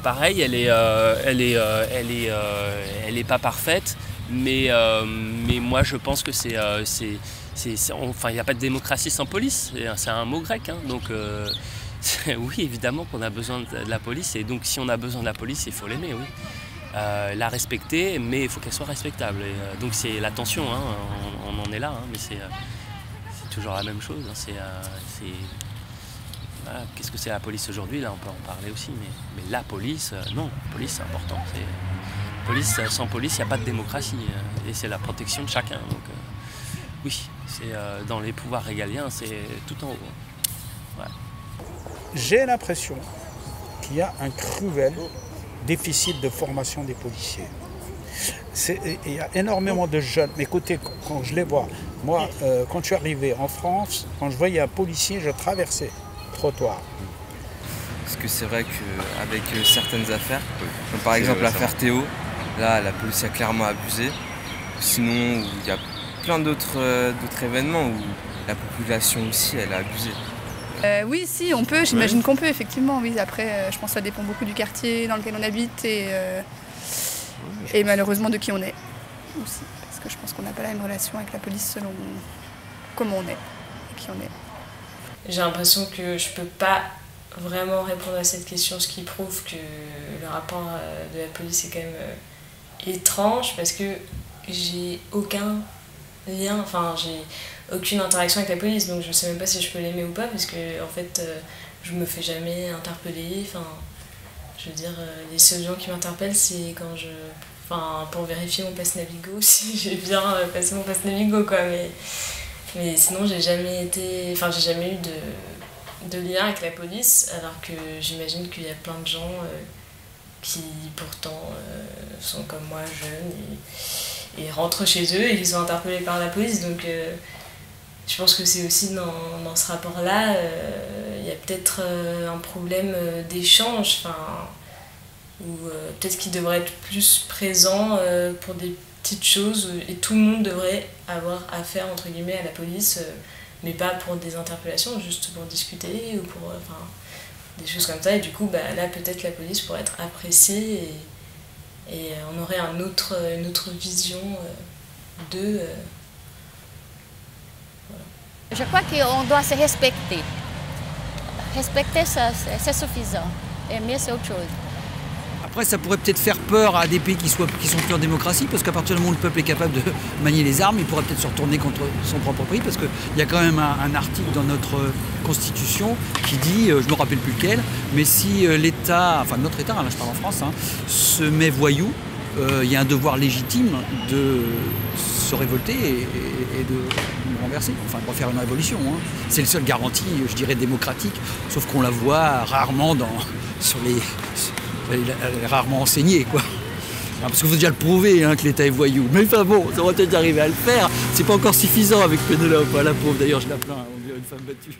Pareil, elle est pas parfaite, mais moi je pense que enfin, il n'y a pas de démocratie sans police, c'est un mot grec, hein, donc oui, évidemment qu'on a besoin de la police, et donc si on a besoin de la police, il faut l'aimer, oui. La respecter, mais il faut qu'elle soit respectable. Et, donc c'est la tension, hein, on en est là, hein, mais c'est toujours la même chose. Hein, voilà, qu'est-ce que c'est la police aujourd'hui? Là, on peut en parler aussi, mais la police, non, la police c'est important. Sans police, il n'y a pas de démocratie, et c'est la protection de chacun. Donc oui, c'est dans les pouvoirs régaliens, c'est tout en haut. Ouais. J'ai l'impression qu'il y a un cruel déficit de formation des policiers. Il y a énormément de jeunes. Écoutez, quand je les vois, moi, quand je suis arrivé en France, quand je voyais un policier, je traversais le trottoir. Parce que c'est vrai qu'avec certaines affaires, comme par exemple l'affaire Théo, là, la police a clairement abusé. Sinon, il y a plein d'autres événements où la population aussi, elle a abusé. Oui, si, on peut, j'imagine qu'on peut, effectivement, oui. Après, je pense que ça dépend beaucoup du quartier dans lequel on habite et malheureusement de qui on est aussi. Parce que je pense qu'on n'a pas la même relation avec la police selon comment on est et qui on est. J'ai l'impression que je peux pas vraiment répondre à cette question, ce qui prouve que le rapport de la police est quand même étrange, parce que j'ai aucun lien, enfin j'ai aucune interaction avec la police, donc je sais même pas si je peux l'aimer ou pas, parce que en fait je me fais jamais interpeller. Enfin, je veux dire, les seuls gens qui m'interpellent, c'est quand pour vérifier mon passe Navigo, si j'ai bien passé mon passe Navigo, quoi. Mais sinon j'ai jamais eu de lien avec la police, alors que j'imagine qu'il y a plein de gens qui pourtant sont comme moi, jeunes, et rentrent chez eux et qui sont interpellés par la police. Donc je pense que c'est aussi dans ce rapport-là, il y a peut-être un problème d'échange, ou peut-être qu'il devrait être plus présent pour des petites choses, et tout le monde devrait avoir affaire, entre guillemets, à la police, mais pas pour des interpellations, juste pour discuter ou pour des choses comme ça. Et du coup, là, peut-être la police pourrait être appréciée, et on aurait une autre vision d'eux. Je crois qu'on doit se respecter. Respecter, c'est suffisant. Aimer, c'est autre chose. Après, ça pourrait peut-être faire peur à des pays qui sont plus en démocratie, parce qu'à partir du moment où le peuple est capable de manier les armes, il pourrait peut-être se retourner contre son propre pays, parce qu'il y a quand même un article dans notre Constitution qui dit, je ne me rappelle plus lequel, mais si l'État, enfin notre État, là je parle en France, se met voyou, il y a un devoir légitime de se révolter et de renverser, enfin de refaire une révolution. C'est le seul garantie, je dirais, démocratique, sauf qu'on la voit rarement rarement enseignée, quoi. Parce qu'il faut déjà le prouver, que l'État est voyou. Mais enfin bon, ça va peut-être arriver à le faire. C'est pas encore suffisant avec Pénélope, la pauvre, d'ailleurs je la plains, on dirait une femme battue.